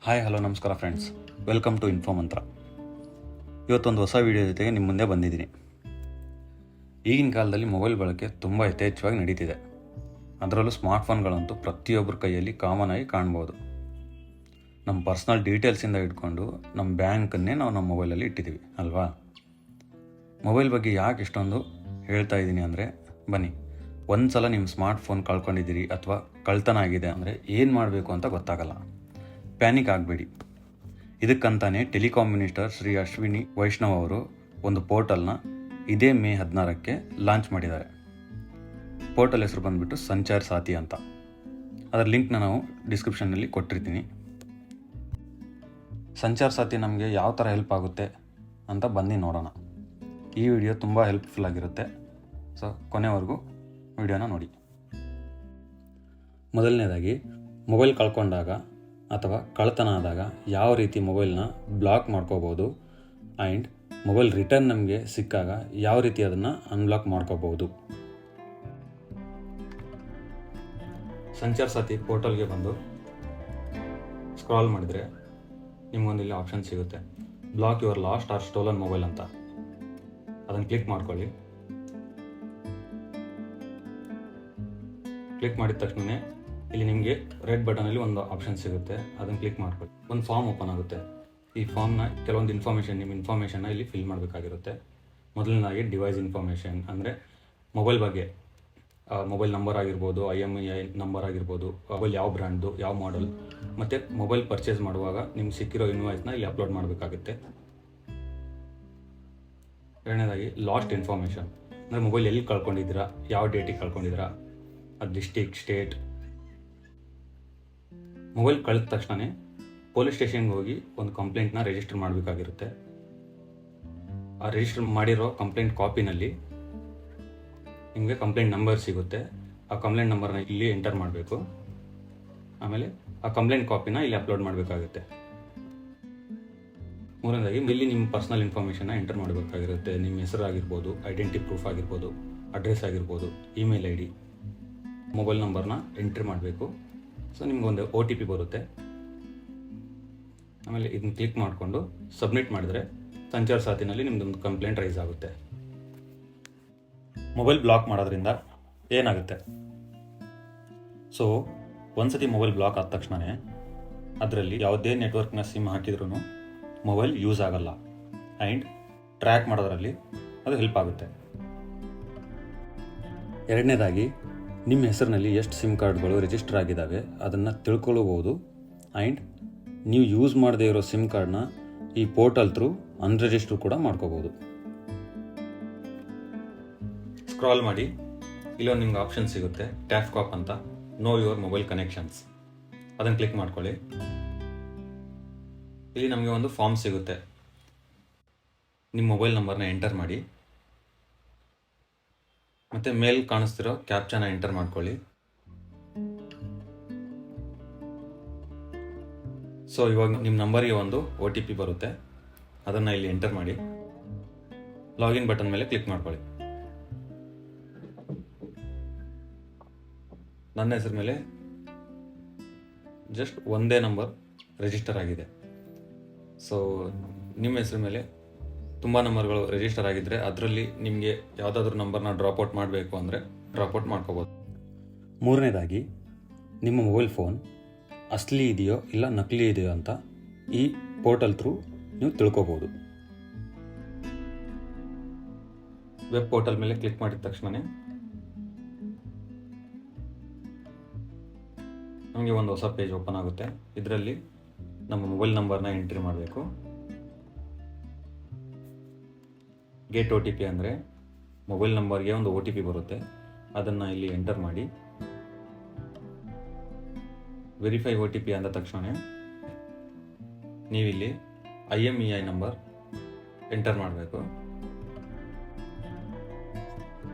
Hi hello ನಮಸ್ಕಾರ friends, welcome to ಇನ್ಫೋಮಂತ್ರ. ಇವತ್ತೊಂದು ಹೊಸ ವಿಡಿಯೋ ಜೊತೆಗೆ ನಿಮ್ಮ ಮುಂದೆ ಬಂದಿದ್ದೀನಿ. ಈಗಿನ ಕಾಲದಲ್ಲಿ ಮೊಬೈಲ್ ಬಳಕೆ ತುಂಬ ಯಥೇಚ್ಛವಾಗಿ ನಡೀತಿದೆ. ಅದರಲ್ಲೂ ಸ್ಮಾರ್ಟ್ಫೋನ್ಗಳಂತೂ ಪ್ರತಿಯೊಬ್ಬರ ಕೈಯಲ್ಲಿ ಕಾಮನ್ ಆಗಿ ಕಾಣ್ಬೋದು. ನಮ್ಮ ಪರ್ಸ್ನಲ್ ಡೀಟೇಲ್ಸಿಂದ ಇಟ್ಕೊಂಡು ನಮ್ಮ ಬ್ಯಾಂಕನ್ನೇ ನಾವು ನಮ್ಮ ಮೊಬೈಲಲ್ಲಿ ಇಟ್ಟಿದ್ದೀವಿ ಅಲ್ವಾ. ಮೊಬೈಲ್ ಬಗ್ಗೆ ಯಾಕೆ ಇಷ್ಟೊಂದು ಹೇಳ್ತಾ ಇದ್ದೀನಿ ಅಂದರೆ, ಬನ್ನಿ, ಒಂದು ಸಲ ನಿಮ್ಮ ಸ್ಮಾರ್ಟ್ಫೋನ್ ಕಳ್ಕೊಂಡಿದ್ದೀರಿ ಅಥವಾ ಕಳ್ತನ ಆಗಿದೆ ಅಂದರೆ ಏನು ಮಾಡಬೇಕು ಅಂತ ಗೊತ್ತಾಗಲ್ಲ. ಪ್ಯಾನಿಕ್ ಆಗಬೇಡಿ. ಇದಕ್ಕಂತಾನೆ ಟೆಲಿಕಾಂ ಮಿನಿಸ್ಟರ್ ಶ್ರೀ ಅಶ್ವಿನಿ ವೈಷ್ಣವ್ ಅವರು ಒಂದು ಪೋರ್ಟಲ್ನ ಇದೇ ಮೇ 16ಕ್ಕೆ ಲಾಂಚ್ ಮಾಡಿದ್ದಾರೆ. ಪೋರ್ಟಲ್ ಹೆಸರು ಬಂದುಬಿಟ್ಟು ಸಂಚಾರ್ ಸಾಥಿ ಅಂತ. ಅದರ ಲಿಂಕ್ನ ನಾವು ಡಿಸ್ಕ್ರಿಪ್ಷನ್ನಲ್ಲಿ ಕೊಟ್ಟಿರ್ತೀನಿ. ಸಂಚಾರ್ ಸಾಥಿ ನಮಗೆ ಯಾವ ಥರ ಹೆಲ್ಪ್ ಆಗುತ್ತೆ ಅಂತ ಬನ್ನಿ ನೋಡೋಣ. ಈ ವಿಡಿಯೋ ತುಂಬ ಹೆಲ್ಪ್ಫುಲ್ ಆಗಿರುತ್ತೆ. ಸೊ ಕೊನೆವರೆಗೂ ವಿಡಿಯೋನ ನೋಡಿ. ಮೊದಲನೇದಾಗಿ, ಮೊಬೈಲ್ ಕಳ್ಕೊಂಡಾಗ ಅಥವಾ ಕಳ್ತನ ಆದಾಗ ಯಾವ ರೀತಿ ಮೊಬೈಲ್ನ ಬ್ಲಾಕ್ ಮಾಡ್ಕೋಬೋದು ಆ್ಯಂಡ್ ಮೊಬೈಲ್ ರಿಟರ್ನ್ ನಮಗೆ ಸಿಕ್ಕಾಗ ಯಾವ ರೀತಿ ಅದನ್ನು ಅನ್ಬ್ಲಾಕ್ ಮಾಡ್ಕೋಬೋದು. ಸಂಚಾರ್ ಸಾಥಿ ಪೋರ್ಟಲ್ಗೆ ಬಂದು ಸ್ಕ್ರಾಲ್ ಮಾಡಿದರೆ ನಿಮಗೊಂದು ಇಲ್ಲಿ ಆಪ್ಷನ್ ಸಿಗುತ್ತೆ, block your lost or stolen mobile ಅಂತ. ಅದನ್ನು ಕ್ಲಿಕ್ ಮಾಡ್ಕೊಳ್ಳಿ. ಕ್ಲಿಕ್ ಮಾಡಿದ ತಕ್ಷಣ ಇಲ್ಲಿ ನಿಮಗೆ ರೆಡ್ ಬಟನಲ್ಲಿ ಒಂದು ಆಪ್ಷನ್ ಸಿಗುತ್ತೆ, ಅದನ್ನು ಕ್ಲಿಕ್ ಮಾಡ್ಕೊಳ್ಳಿ. ಒಂದು ಫಾರ್ಮ್ ಓಪನ್ ಆಗುತ್ತೆ. ಈ ಫಾರ್ಮ್ನ ಕೆಲವೊಂದು ನಿಮ್ಮ ಇನ್ಫಾರ್ಮೇಷನ್ನ ಇಲ್ಲಿ ಫಿಲ್ ಮಾಡಬೇಕಾಗಿರುತ್ತೆ. ಮೊದಲನೇದಾಗಿ ಡಿವೈಸ್ ಇನ್ಫಾರ್ಮೇಷನ್ ಅಂದರೆ ಮೊಬೈಲ್ ಬಗ್ಗೆ, ಮೊಬೈಲ್ ನಂಬರ್ ಆಗಿರ್ಬೋದು, IMEI ನಂಬರ್ ಆಗಿರ್ಬೋದು, ಮೊಬೈಲ್ ಯಾವ ಬ್ರ್ಯಾಂಡ್ದು, ಯಾವ ಮಾಡೆಲ್, ಮತ್ತು ಮೊಬೈಲ್ ಪರ್ಚೇಸ್ ಮಾಡುವಾಗ ನಿಮ್ಗೆ ಸಿಕ್ಕಿರೋ ಇನ್ವಾಯ್ಸ್ನ ಇಲ್ಲಿ ಅಪ್ಲೋಡ್ ಮಾಡಬೇಕಾಗುತ್ತೆ. ಎರಡನೇದಾಗಿ ಲಾಸ್ಟ್ ಇನ್ಫಾರ್ಮೇಷನ್ ಅಂದರೆ ಮೊಬೈಲ್ ಎಲ್ಲಿ ಕಳ್ಕೊಂಡಿದ್ದೀರಾ, ಯಾವ ಡೇಟಿಗೆ ಕಳ್ಕೊಂಡಿದ್ದೀರಾ, ಅದು ಡಿಸ್ಟಿಕ್, ಸ್ಟೇಟ್. ಮೊಬೈಲ್ ಕಳೆದ ತಕ್ಷಣ ಪೊಲೀಸ್ ಸ್ಟೇಷನ್ಗೆ ಹೋಗಿ ಒಂದು ಕಂಪ್ಲೇಂಟ್ನ ರಿಜಿಸ್ಟರ್ ಮಾಡಬೇಕಾಗಿರುತ್ತೆ. ಆ ರಿಜಿಸ್ಟರ್ ಮಾಡಿರೋ ಕಂಪ್ಲೇಂಟ್ ಕಾಪಿನಲ್ಲಿ ನಿಮಗೆ ಕಂಪ್ಲೇಂಟ್ ನಂಬರ್ ಸಿಗುತ್ತೆ. ಆ ಕಂಪ್ಲೇಂಟ್ ನಂಬರ್ನ ಇಲ್ಲಿ ಎಂಟರ್ ಮಾಡಬೇಕು. ಆಮೇಲೆ ಆ ಕಂಪ್ಲೇಂಟ್ ಕಾಪಿನ ಇಲ್ಲಿ ಅಪ್ಲೋಡ್ ಮಾಡಬೇಕಾಗುತ್ತೆ. ಮೂರನೇದಾಗಿ ಇಲ್ಲಿ ನಿಮ್ಮ ಪರ್ಸನಲ್ ಇನ್ಫಾರ್ಮೇಷನ್ನ ಎಂಟರ್ ಮಾಡಬೇಕಾಗಿರುತ್ತೆ. ನಿಮ್ಮ ಹೆಸರು ಆಗಿರ್ಬೋದು, ಐಡೆಂಟಿ ಪ್ರೂಫ್ ಆಗಿರ್ಬೋದು, ಅಡ್ರೆಸ್ ಆಗಿರ್ಬೋದು, ಇಮೇಲ್ ID, ಮೊಬೈಲ್ ನಂಬರ್ನ ಎಂಟ್ರಿ ಮಾಡಬೇಕು. ಸೊ ನಿಮಗೊಂದು OTP ಬರುತ್ತೆ. ಆಮೇಲೆ ಇದನ್ನ ಕ್ಲಿಕ್ ಮಾಡಿಕೊಂಡು ಸಬ್ಮಿಟ್ ಮಾಡಿದರೆ ಸಂಚಾರ್ ಸಾಥಿನಲ್ಲಿ ನಿಮ್ಮದೊಂದು ಕಂಪ್ಲೇಂಟ್ ರೈಸ್ ಆಗುತ್ತೆ. ಮೊಬೈಲ್ ಬ್ಲಾಕ್ ಮಾಡೋದ್ರಿಂದ ಏನಾಗುತ್ತೆ? ಸೊ ಒಂದ್ಸತಿ ಮೊಬೈಲ್ ಬ್ಲಾಕ್ ಆದ ತಕ್ಷಣ ಅದರಲ್ಲಿ ಯಾವುದೇ ನೆಟ್ವರ್ಕ್ನ ಸಿಮ್ ಹಾಕಿದ್ರೂ ಮೊಬೈಲ್ ಯೂಸ್ ಆಗಲ್ಲ ಆ್ಯಂಡ್ ಟ್ರ್ಯಾಕ್ ಮಾಡೋದ್ರಲ್ಲಿ ಅದು ಹೆಲ್ಪ್ ಆಗುತ್ತೆ. ಎರಡನೇದಾಗಿ, ನಿಮ್ಮ ಹೆಸರಿನಲ್ಲಿ ಎಷ್ಟು ಸಿಮ್ ಕಾರ್ಡ್ಗಳು ರಿಜಿಸ್ಟರ್ ಆಗಿದ್ದಾವೆ ಅದನ್ನು ತಿಳ್ಕೊಳ್ಳಬಹುದು ಆ್ಯಂಡ್ ನೀವು ಯೂಸ್ ಮಾಡದೇ ಇರೋ ಸಿಮ್ ಕಾರ್ಡ್ನ ಈ ಪೋರ್ಟಲ್ ಥ್ರೂ ಅನ್ರಿಜಿಸ್ಟರ್ ಕೂಡ ಮಾಡ್ಕೋಬೋದು. ಸ್ಕ್ರಾಲ್ ಮಾಡಿ, ಇಲ್ಲೊಂದು ನಿಮ್ಗೆ ಆಪ್ಷನ್ ಸಿಗುತ್ತೆ, ಟ್ಯಾಪ್ ಕಾಪ್ ಅಂತ, ನೋ ಯುವರ್ ಮೊಬೈಲ್ ಕನೆಕ್ಷನ್ಸ್. ಅದನ್ನು ಕ್ಲಿಕ್ ಮಾಡ್ಕೊಳ್ಳಿ. ಇಲ್ಲಿ ನಮಗೆ ಒಂದು ಫಾರ್ಮ್ ಸಿಗುತ್ತೆ. ನಿಮ್ಮ ಮೊಬೈಲ್ ನಂಬರ್ನ ಎಂಟರ್ ಮಾಡಿ ಮತ್ತು ಮೇಲ್ ಕಾಣಿಸ್ತಿರೋ ಕ್ಯಾಪ್ಚಾನ ಎಂಟರ್ ಮಾಡ್ಕೊಳ್ಳಿ. ಸೊ ಇವಾಗ ನಿಮ್ಮ ನಂಬರಿಗೆ ಒಂದು OTP ಬರುತ್ತೆ, ಅದನ್ನು ಇಲ್ಲಿ ಎಂಟರ್ ಮಾಡಿ ಲಾಗಿನ್ ಬಟನ್ ಮೇಲೆ ಕ್ಲಿಕ್ ಮಾಡ್ಕೊಳ್ಳಿ. ನನ್ನ ಹೆಸರು ಮೇಲೆ ಜಸ್ಟ್ ಒಂದೇ ನಂಬರ್ ರಿಜಿಸ್ಟರ್ ಆಗಿದೆ. ಸೊ ನಿಮ್ಮ ಹೆಸರು ಮೇಲೆ ತುಂಬ ನಂಬರ್ಗಳು ರಿಜಿಸ್ಟರ್ ಆಗಿದ್ದರೆ ಅದರಲ್ಲಿ ನಿಮಗೆ ಯಾವುದಾದ್ರೂ ನಂಬರ್ನ ಡ್ರಾಪ್ಔಟ್ ಮಾಡಬೇಕು ಅಂದರೆ ಡ್ರಾಪ್ಔಟ್ ಮಾಡ್ಕೋಬೋದು. ಮೂರನೇದಾಗಿ, ನಿಮ್ಮ ಮೊಬೈಲ್ ಫೋನ್ ಅಸಲಿ ಇದೆಯೋ ಇಲ್ಲ ನಕಲಿ ಇದೆಯೋ ಅಂತ ಈ ಪೋರ್ಟಲ್ ಥ್ರೂ ನೀವು ತಿಳ್ಕೊಬೋದು. ವೆಬ್ ಪೋರ್ಟಲ್ ಮೇಲೆ ಕ್ಲಿಕ್ ಮಾಡಿದ ತಕ್ಷಣ ನಮಗೆ ಒಂದು ಹೊಸ ಪೇಜ್ ಓಪನ್ ಆಗುತ್ತೆ. ಇದರಲ್ಲಿ ನಮ್ಮ ಮೊಬೈಲ್ ನಂಬರ್ನ ಎಂಟ್ರಿ ಮಾಡಬೇಕು. ಗೆಟ್ OTP ಅಂದರೆ ಮೊಬೈಲ್ ನಂಬರ್ಗೆ ಒಂದು OTP ಬರುತ್ತೆ, ಅದನ್ನು ಇಲ್ಲಿ ಎಂಟರ್ ಮಾಡಿ. ವೆರಿಫೈ OTP ಅಂದ ತಕ್ಷಣ ನೀವಿಲ್ಲಿ IMEI ನಂಬರ್ ಎಂಟರ್ ಮಾಡಬೇಕು.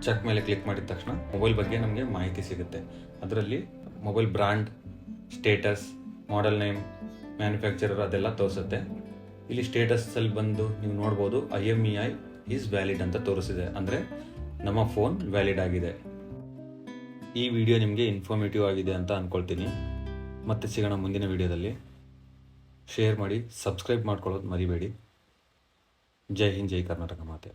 ಚೆಕ್ ಮೇಲೆ ಕ್ಲಿಕ್ ಮಾಡಿದ ತಕ್ಷಣ ಮೊಬೈಲ್ ಬಗ್ಗೆ ನಮಗೆ ಮಾಹಿತಿ ಸಿಗುತ್ತೆ. ಅದರಲ್ಲಿ mobile brand, status, model name, manufacturer ಅದೆಲ್ಲ ತೋರಿಸುತ್ತೆ. ಇಲ್ಲಿ ಸ್ಟೇಟಸಲ್ಲಿ ಬಂದು ನೀವು ನೋಡ್ಬೋದು IMEI ಈಸ್ ವ್ಯಾಲಿಡ್ ಅಂತ ತೋರಿಸಿದೆ, ಅಂದರೆ ನಮ್ಮ ಫೋನ್ ವ್ಯಾಲಿಡ್ ಆಗಿದೆ. ಈ ವಿಡಿಯೋ ನಿಮಗೆ ಇನ್ಫಾರ್ಮೇಟಿವ್ ಆಗಿದೆ ಅಂತ ಅಂದ್ಕೊಳ್ತೀನಿ. ಮತ್ತೆ ಸಿಗೋಣ ಮುಂದಿನ ವಿಡಿಯೋದಲ್ಲಿ. ಶೇರ್ ಮಾಡಿ, ಸಬ್ಸ್ಕ್ರೈಬ್ ಮಾಡ್ಕೊಳ್ಳೋದು ಮರಿಬೇಡಿ. ಜೈ ಹಿಂದ್, ಜೈ ಕರ್ನಾಟಕ ಮಾತೆ.